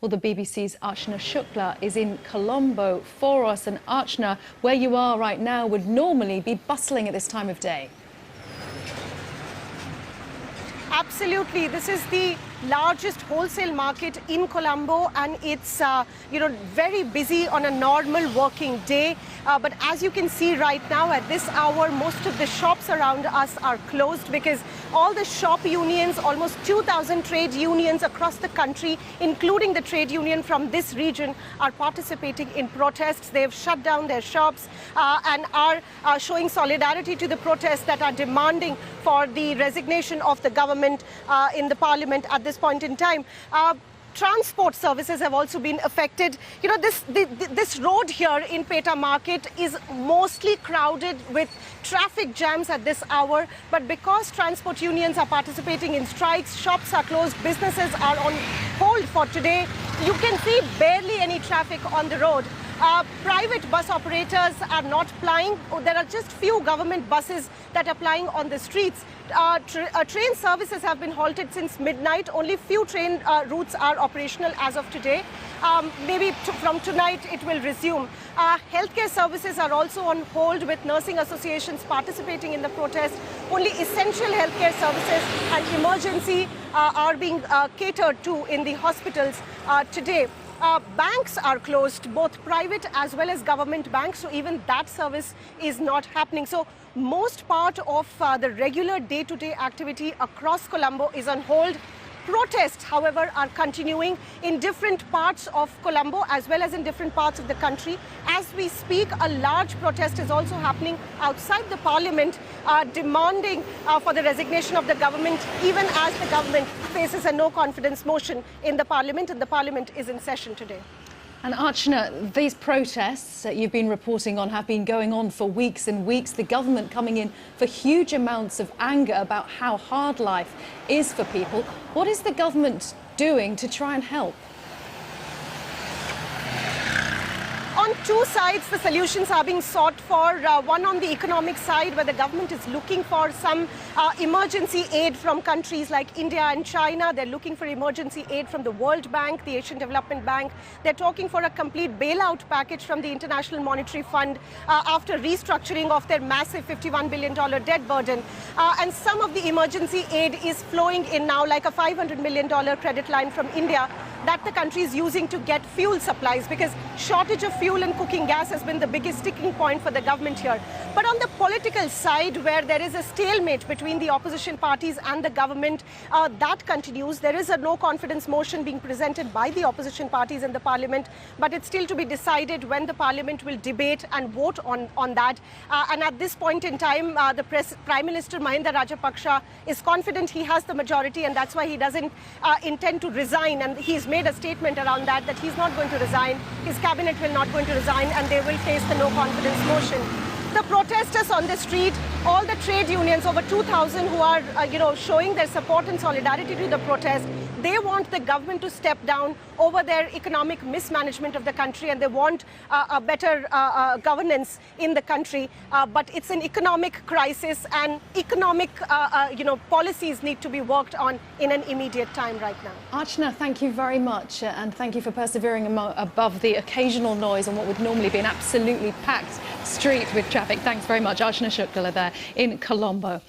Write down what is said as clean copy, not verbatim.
Well, the BBC's Archana Shukla is in Colombo for us. And Archana, where you are right now would normally be bustling at this time of day. Absolutely. This is the largest wholesale market in Colombo, and it's very busy on a normal working day. But as you can see right now at this hour, most of the shops around us are closed because all the shop unions, almost 2,000 trade unions across the country, including the trade union from this region, are participating in protests. They have shut down their shops and are showing solidarity to the protests that are demanding for the resignation of the government in the parliament at this point in time. Transport services have also been affected. You know, this road here in Peta Market is mostly crowded with traffic jams at this hour. But because transport unions are participating in strikes, shops are closed, businesses are on hold for today. You can see barely any traffic on the road. Private bus operators are not plying. There are just few government buses that are plying on the streets. Train services have been halted since midnight. Only few train routes are operational as of today. Maybe from tonight it will resume. Healthcare services are also on hold, with nursing associations participating in the protest. Only essential healthcare services and emergency are being catered to in the hospitals today. Banks are closed, both private as well as government banks, so even that service is not happening. So most part of the regular day-to-day activity across Colombo is on hold. Protests, however, are continuing in different parts of Colombo as well as in different parts of the country. As we speak, a large protest is also happening outside the parliament, demanding for the resignation of the government, even as the government faces a no-confidence motion in the parliament, and the parliament is in session today. And Archana, these protests that you've been reporting on have been going on for weeks and weeks. The government coming in for huge amounts of anger about how hard life is for people. What is the government doing to try and help? On two sides, the solutions are being sought for. One on the economic side, where the government is looking for some emergency aid from countries like India and China. They're looking for emergency aid from the World Bank, the Asian Development Bank. They're talking for a complete bailout package from the International Monetary Fund after restructuring of their massive $51 billion debt burden. And some of the emergency aid is flowing in now, like a $500 million credit line from India that the country is using to get fuel supplies, because shortage of fuel and cooking gas has been the biggest sticking point for the government here. But on the political side, where there is a stalemate between the opposition parties and the government, that continues. There is a no-confidence motion being presented by the opposition parties in the parliament, but it's still to be decided when the parliament will debate and vote on that. And at this point in time, the Prime Minister Mahinda Rajapaksa is confident he has the majority, and that's why he doesn't intend to resign. And he's made a statement around that he's not going to resign. His cabinet will not going to resign, and they will face the no-confidence motion. The protesters on the street, all the trade unions, over 2,000 who are, showing their support and solidarity to the protest, they want the government to step down over their economic mismanagement of the country, and they want a better governance in the country. But it's an economic crisis, and economic, policies need to be worked on in an immediate time right now. Archana, thank you very much, and thank you for persevering above the occasional noise on what would normally be an absolutely packed street with traffic. Thanks very much. Archana Shukla there in Colombo.